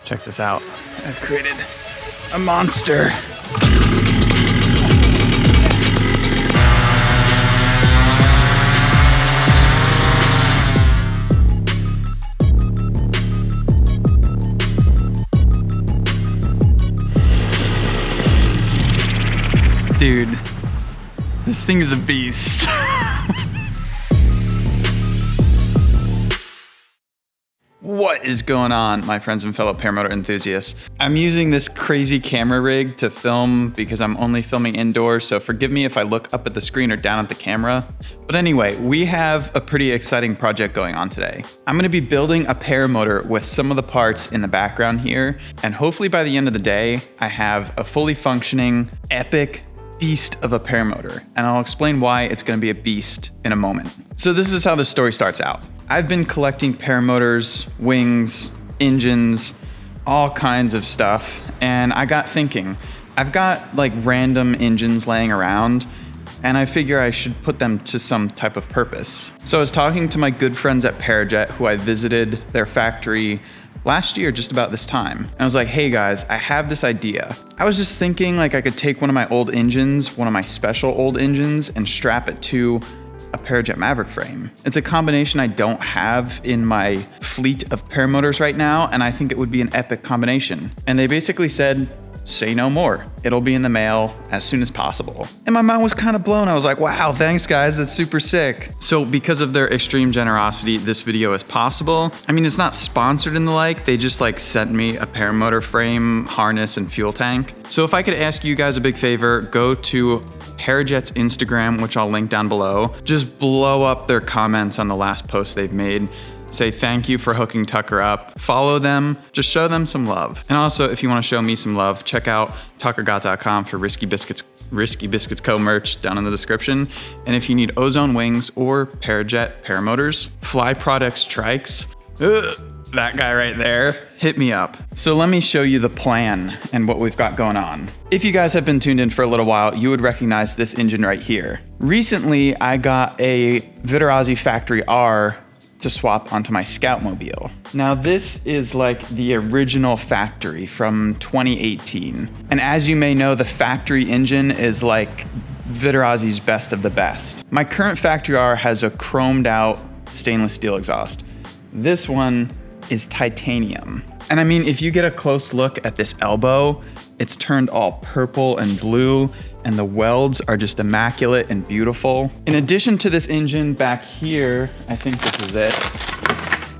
Check this out. I've created a monster. Dude, this thing is a beast. What is going on, my friends and fellow paramotor enthusiasts? I'm using this crazy camera rig to film because I'm only filming indoors, so forgive me if I look up at the screen or down at the camera. But anyway, we have a pretty exciting project going on today. I'm gonna be building a paramotor with some of the parts in the background here, and hopefully by the end of the day, I have a fully functioning, epic beast of a paramotor, and I'll explain why it's gonna be a beast in a moment. So this is how the story starts out. I've been collecting paramotors, wings, engines, all kinds of stuff, and I got thinking, I've got like random engines laying around, and I figure I should put them to some type of purpose. So I was talking to my good friends at Parajet, who I visited their factory last year just about this time. And I was like, hey guys, I have this idea. I was just thinking like I could take one of my old engines, one of my special old engines, and strap it to a Parajet Maverick frame. It's a combination I don't have in my fleet of paramotors right now, and I think it would be an epic combination. And they basically said, say no more. It'll be in the mail as soon as possible. And my mind was kind of blown. I was like, wow, thanks guys, that's super sick. So because of their extreme generosity, this video is possible. I mean, it's not sponsored and the like, they just like sent me a paramotor frame, harness, and fuel tank. So if I could ask you guys a big favor, go to Parajet's Instagram, which I'll link down below. Just blow up their comments on the last post they've made. Say thank you for hooking Tucker up. Follow them, just show them some love. And also, if you want to show me some love, check out tuckergott.com for Risky Biscuits co-merch down in the description. And if you need ozone wings or Parajet paramotors, Fly Products trikes, that guy right there, hit me up. So let me show you the plan and what we've got going on. If you guys have been tuned in for a little while, you would recognize this engine right here. Recently, I got a Vitarazi Factory R to swap onto my Scoutmobile. Now this is like the original factory from 2018. And as you may know, the factory engine is like Vitarazi's best of the best. My current Factory R has a chromed out stainless steel exhaust. This one is titanium. And I mean, if you get a close look at this elbow, it's turned all purple and blue, and the welds are just immaculate and beautiful. In addition to this engine back here, I think this is it.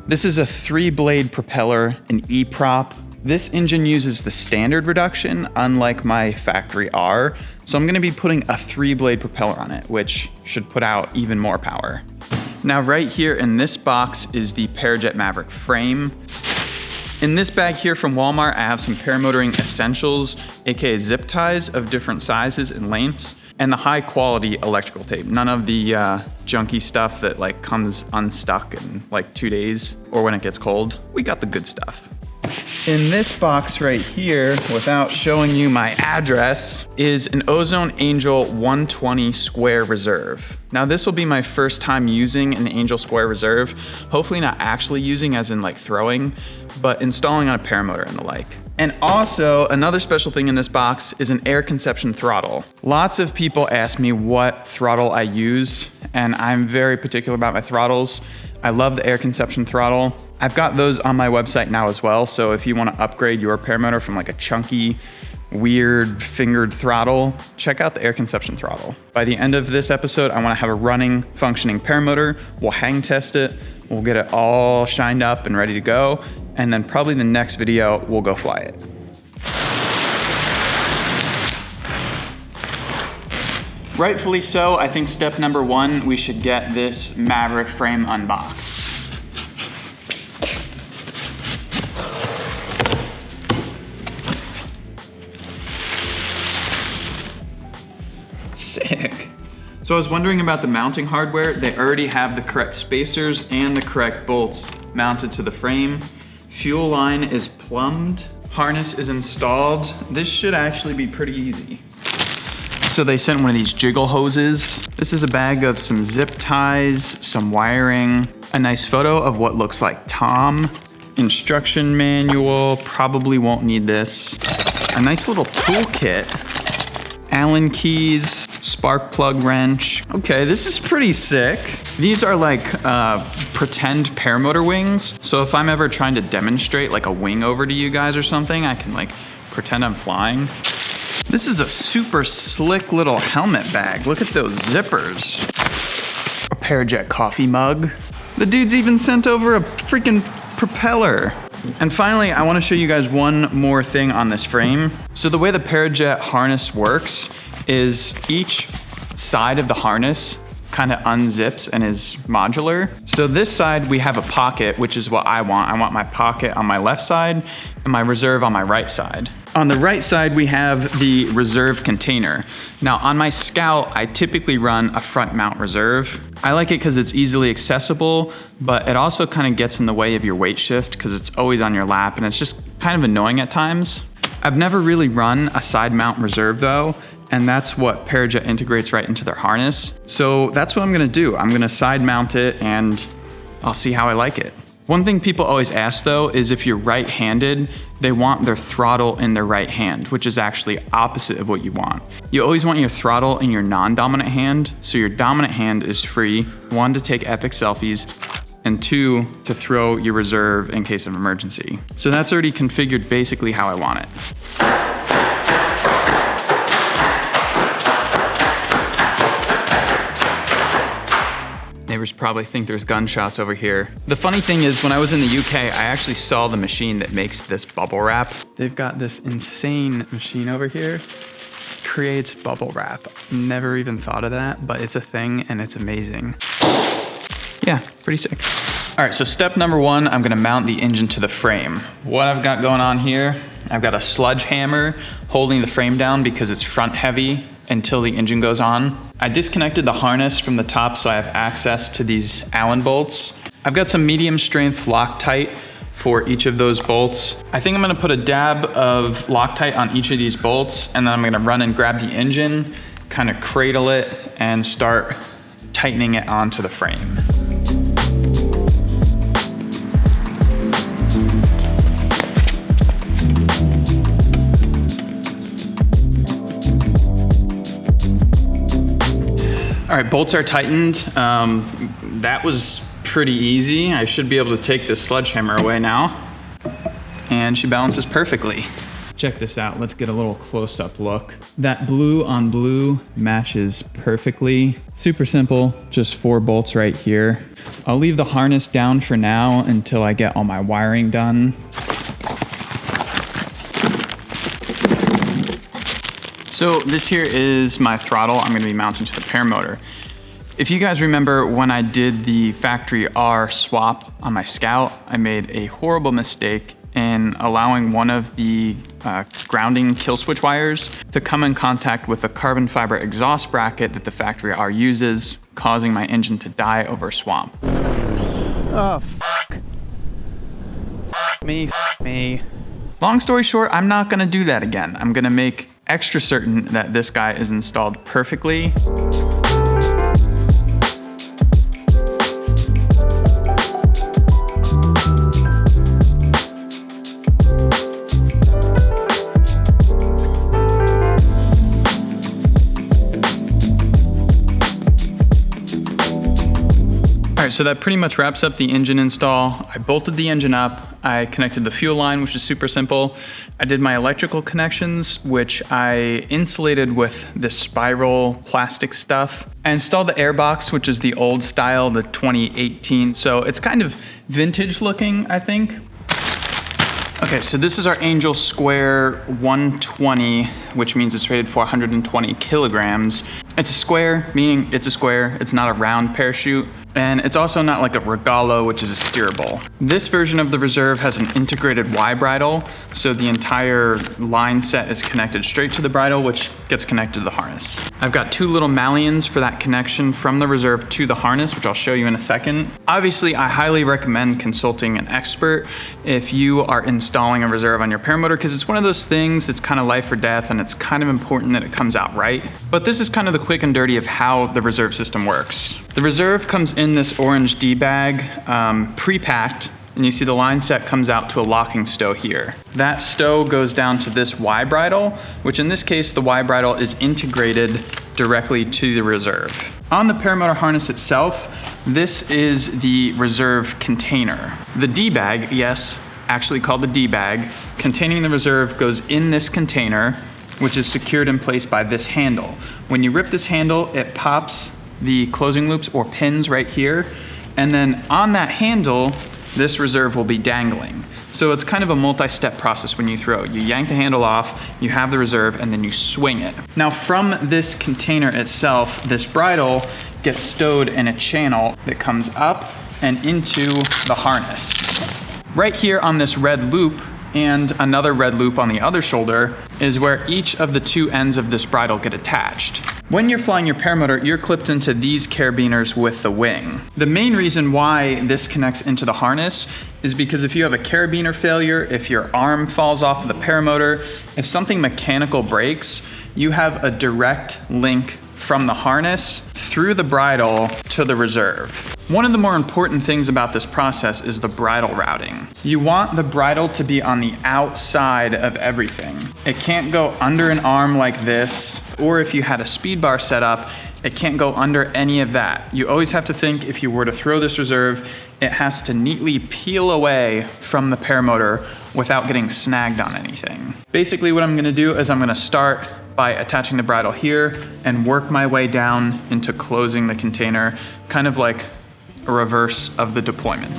This is a 3-blade propeller, an E-prop. This engine uses the standard reduction, unlike my Factory R. So I'm gonna be putting a 3-blade propeller on it, which should put out even more power. Now right here in this box is the Parajet Maverick frame. In this bag here from Walmart, I have some paramotoring essentials, aka zip ties of different sizes and lengths, and the high quality electrical tape. None of the junky stuff that like comes unstuck in like 2 days or when it gets cold. We got the good stuff. In this box right here, without showing you my address, is an Ozone Angel 120 Square Reserve. Now this will be my first time using an Angel Square Reserve. Hopefully not actually using as in like throwing, but installing on a paramotor and the like. And also another special thing in this box is an air conception throttle. Lots of people ask me what throttle I use, and I'm very particular about my throttles. I love the air conception throttle. I've got those on my website now as well, so if you want to upgrade your paramotor from like a chunky, weird fingered throttle, check out the air conception throttle. By the end of this episode, I want to have a running, functioning paramotor. We'll hang test it, we'll get it all shined up and ready to go, and then probably the next video, we'll go fly it. Rightfully so, I think step number 1, we should get this Maverick frame unboxed. Sick. So I was wondering about the mounting hardware. They already have the correct spacers and the correct bolts mounted to the frame. Fuel line is plumbed. Harness is installed. This should actually be pretty easy. So they sent one of these jiggle hoses. This is a bag of some zip ties, some wiring, a nice photo of what looks like Tom, instruction manual, probably won't need this. A nice little toolkit, Allen keys, spark plug wrench. Okay, this is pretty sick. These are like pretend paramotor wings. So if I'm ever trying to demonstrate like a wing over to you guys or something, I can like pretend I'm flying. This is a super slick little helmet bag. Look at those zippers. A Parajet coffee mug. The dude's even sent over a freaking propeller. And finally, I want to show you guys one more thing on this frame. So the way the Parajet harness works is each side of the harness kind of unzips and is modular. So this side we have a pocket, which is what I want. I want my pocket on my left side and my reserve on my right side. On the right side, we have the reserve container. Now on my Scout, I typically run a front mount reserve. I like it because it's easily accessible, but it also kind of gets in the way of your weight shift because it's always on your lap and it's just kind of annoying at times. I've never really run a side mount reserve though, and that's what Parajet integrates right into their harness. So that's what I'm gonna do. I'm gonna side mount it and I'll see how I like it. One thing people always ask though is if you're right-handed, they want their throttle in their right hand, which is actually opposite of what you want. You always want your throttle in your non-dominant hand, so your dominant hand is free, 1, to take epic selfies, and 2, to throw your reserve in case of emergency. So that's already configured basically how I want it. Neighbors probably think there's gunshots over here. The funny thing is, when I was in the UK, I actually saw the machine that makes this bubble wrap. They've got this insane machine over here. Creates bubble wrap. Never even thought of that, but it's a thing and it's amazing. Yeah, pretty sick. All right, so step number 1, I'm gonna mount the engine to the frame. What I've got going on here, I've got a sludge hammer holding the frame down because it's front heavy until the engine goes on. I disconnected the harness from the top so I have access to these Allen bolts. I've got some medium strength Loctite for each of those bolts. I think I'm gonna put a dab of Loctite on each of these bolts, and then I'm gonna run and grab the engine, kind of cradle it, and start tightening it onto the frame. All right, bolts are tightened. That was pretty easy. I should be able to take this sledgehammer away now. And she balances perfectly. Check this out, let's get a little close-up look. That blue on blue matches perfectly. Super simple, just 4 bolts right here. I'll leave the harness down for now until I get all my wiring done. So this here is my throttle I'm gonna be mounting to the paramotor. If you guys remember when I did the factory R swap on my Scout, I made a horrible mistake in allowing one of the grounding kill switch wires to come in contact with the carbon fiber exhaust bracket that the factory R uses, causing my engine to die over a swamp. Oh, fuck. Fuck me. Long story short, I'm not gonna do that again. I'm gonna make extra certain that this guy is installed perfectly. So that pretty much wraps up the engine install. I bolted the engine up. I connected the fuel line, which is super simple. I did my electrical connections, which I insulated with this spiral plastic stuff. I installed the air box, which is the old style, the 2018. So it's kind of vintage looking, I think. Okay, so this is our Angel Square 120, which means it's rated for 120 kilograms. It's a square, meaning it's a square. It's not a round parachute. And it's also not like a Regalo, which is a steerable. This version of the Reserve has an integrated Y bridle, so the entire line set is connected straight to the bridle, which gets connected to the harness. I've got 2 little malleons for that connection from the Reserve to the harness, which I'll show you in a second. Obviously, I highly recommend consulting an expert if you are installing a Reserve on your paramotor, because it's one of those things that's kind of life or death, and it's kind of important that it comes out right. But this is kind of the quick and dirty of how the Reserve system works. The Reserve comes in this orange D bag, pre-packed, and you see the line set comes out to a locking stow here. That stow goes down to this Y bridle, which in this case, the Y bridle is integrated directly to the reserve. On the paramotor harness itself, this is the reserve container. The D-bag, yes, actually called the D-bag, containing the reserve goes in this container, which is secured in place by this handle. When you rip this handle, it pops the closing loops or pins right here, and then on that handle, this reserve will be dangling. So it's kind of a multi-step process when you throw. You yank the handle off, you have the reserve, and then you swing it. Now from this container itself, this bridle gets stowed in a channel that comes up and into the harness. Right here on this red loop and another red loop on the other shoulder is where each of the two ends of this bridle get attached. When you're flying your paramotor, you're clipped into these carabiners with the wing. The main reason why this connects into the harness is because if you have a carabiner failure, if your arm falls off of the paramotor, if something mechanical breaks, you have a direct link from the harness through the bridle to the reserve. One of the more important things about this process is the bridle routing. You want the bridle to be on the outside of everything. It can't go under an arm like this, or if you had a speed bar set up, it can't go under any of that. You always have to think if you were to throw this reserve, it has to neatly peel away from the paramotor without getting snagged on anything. Basically what I'm gonna do is I'm gonna start by attaching the bridle here and work my way down into closing the container, kind of like a reverse of the deployment.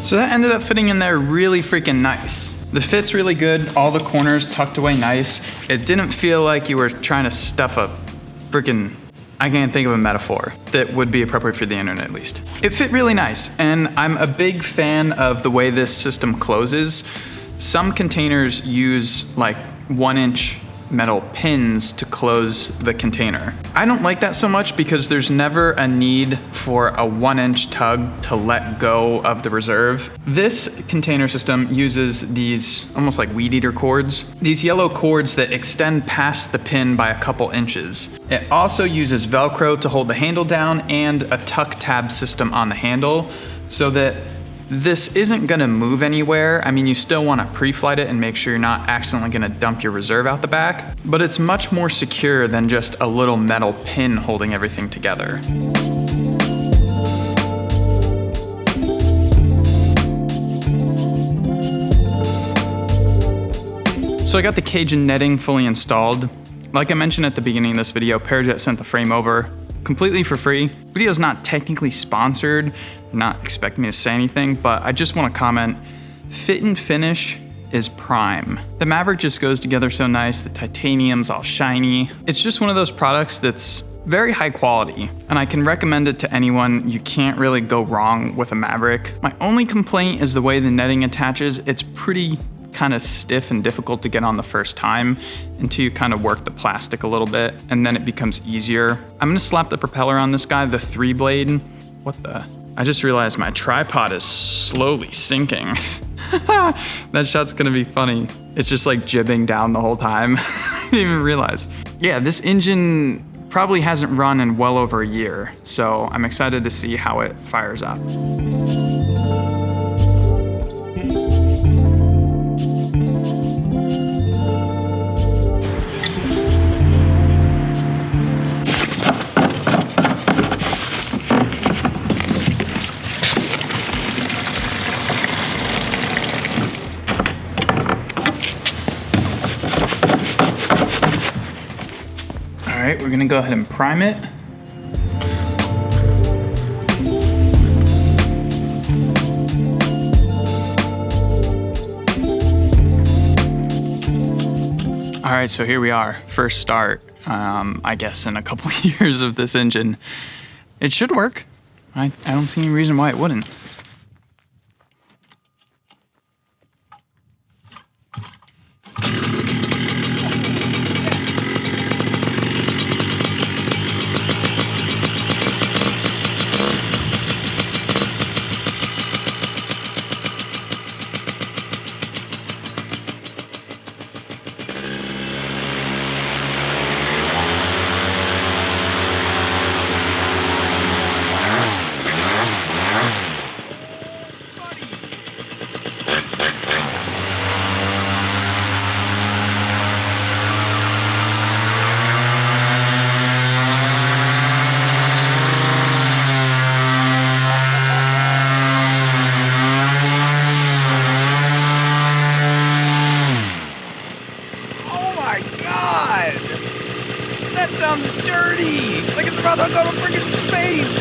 So that ended up fitting in there really freaking nice. The fit's really good, all the corners tucked away nice. It didn't feel like you were trying to stuff a freaking, I can't think of a metaphor that would be appropriate for the internet at least. It fit really nice, and I'm a big fan of the way this system closes. Some containers use like 1-inch metal pins to close the container. I don't like that so much because there's never a need for a 1-inch tug to let go of the reserve. This container system uses these almost like weed eater cords, these yellow cords that extend past the pin by a couple inches. It also uses Velcro to hold the handle down and a tuck tab system on the handle so that this isn't gonna move anywhere. I mean, you still wanna pre-flight it and make sure you're not accidentally gonna dump your reserve out the back, but it's much more secure than just a little metal pin holding everything together. So I got the cage and netting fully installed. Like I mentioned at the beginning of this video, Parajet sent the frame over completely for free. Video's not technically sponsored, not expecting me to say anything, but I just want to comment, fit and finish is prime. The Maverick just goes together so nice, the titanium's all shiny. It's just one of those products that's very high quality, and I can recommend it to anyone. You can't really go wrong with a Maverick. My only complaint is the way the netting attaches. It's pretty kind of stiff and difficult to get on the first time until you kind of work the plastic a little bit, and then it becomes easier. I'm gonna slap the propeller on this guy, the 3-blade. What the? I just realized my tripod is slowly sinking. That shot's gonna be funny. It's just like jibbing down the whole time. I didn't even realize. Yeah, this engine probably hasn't run in well over a year, so I'm excited to see how it fires up. All right, we're gonna go ahead and prime it. All right, so here we are, first start, I guess in a couple years of this engine. It should work. I don't see any reason why it wouldn't. that sounds dirty. Like it's about to go to freaking space.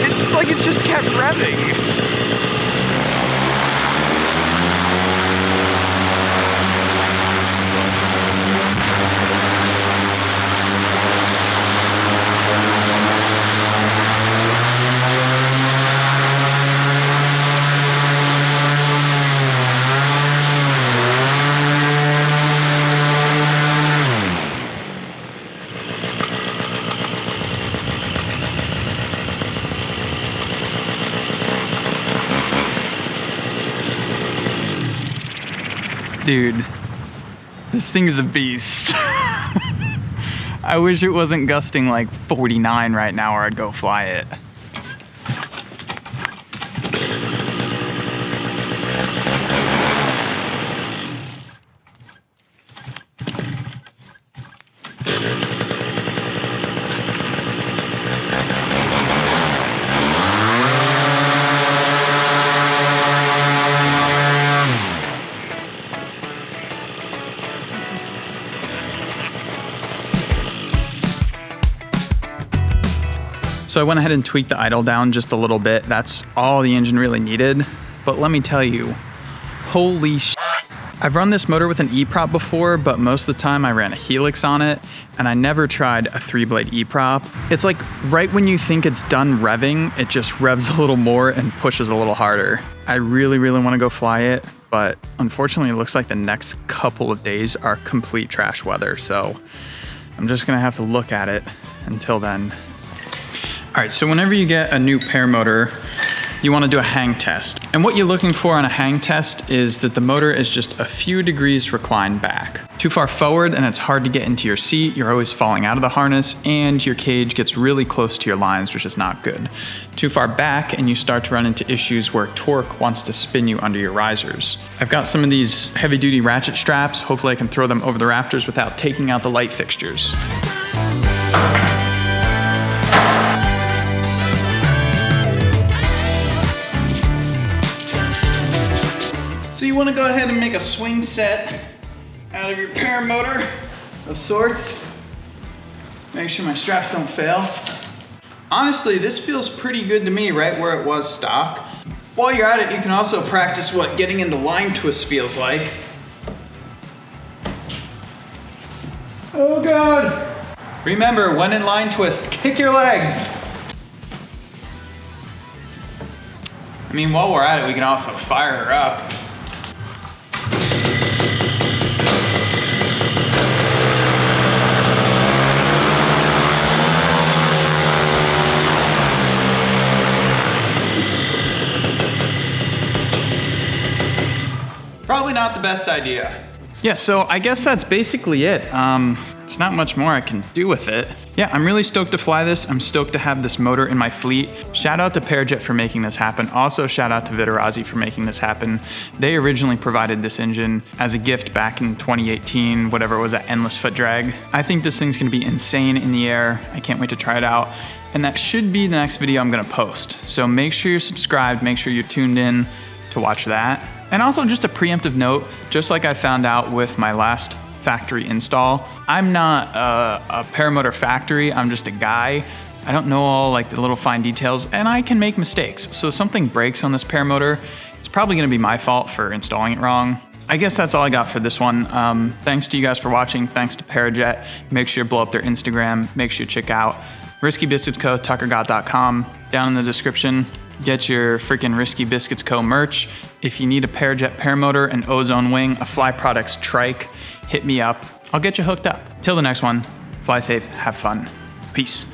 It's like it just kept revving. Dude, this thing is a beast. I wish it wasn't gusting like 49 right now or I'd go fly it. So I went ahead and tweaked the idle down just a little bit. That's all the engine really needed. But let me tell you, holy shit. I've run this motor with an E-prop before, but most of the time I ran a Helix on it, and I never tried a 3-blade E-prop. It's like right when you think it's done revving, it just revs a little more and pushes a little harder. I really, really want to go fly it, but unfortunately it looks like the next couple of days are complete trash weather, so I'm just gonna have to look at it until then. All right, so whenever you get a new paramotor, you want to do a hang test. And what you're looking for on a hang test is that the motor is just a few degrees reclined back. Too far forward and it's hard to get into your seat, you're always falling out of the harness, and your cage gets really close to your lines, which is not good. Too far back and you start to run into issues where torque wants to spin you under your risers. I've got some of these heavy duty ratchet straps. Hopefully I can throw them over the rafters without taking out the light fixtures. So you want to go ahead and make a swing set out of your paramotor of sorts. Make sure my straps don't fail. Honestly, this feels pretty good to me right where it was stock. While you're at it, you can also practice what getting into line twist feels like. Oh God. Remember, when in line twist, kick your legs. I mean, while we're at it, we can also fire her up. Probably not the best idea. Yeah, so I guess that's basically it. It's not much more I can do with it. Yeah, I'm really stoked to fly this. I'm stoked to have this motor in my fleet. Shout out to Parajet for making this happen. Also shout out to Viterazzi for making this happen. They originally provided this engine as a gift back in 2018, whatever it was, at Endless Foot Drag. I think this thing's gonna be insane in the air. I can't wait to try it out. And that should be the next video I'm gonna post. So make sure you're subscribed, make sure you're tuned in to watch that. And also just a preemptive note, just like I found out with my last factory install, I'm not a paramotor factory, I'm just a guy. I don't know all like the little fine details and I can make mistakes. So if something breaks on this paramotor, it's probably gonna be my fault for installing it wrong. I guess that's all I got for this one. Thanks to you guys for watching, thanks to Parajet. Make sure you blow up their Instagram, make sure you check out Risky Biscuits Co., tuckergott.com, down in the description. Get your freaking Risky Biscuits Co. merch. If you need a Parajet paramotor, an ozone wing, a Fly Products trike, hit me up. I'll get you hooked up. Till the next one, fly safe, have fun. Peace.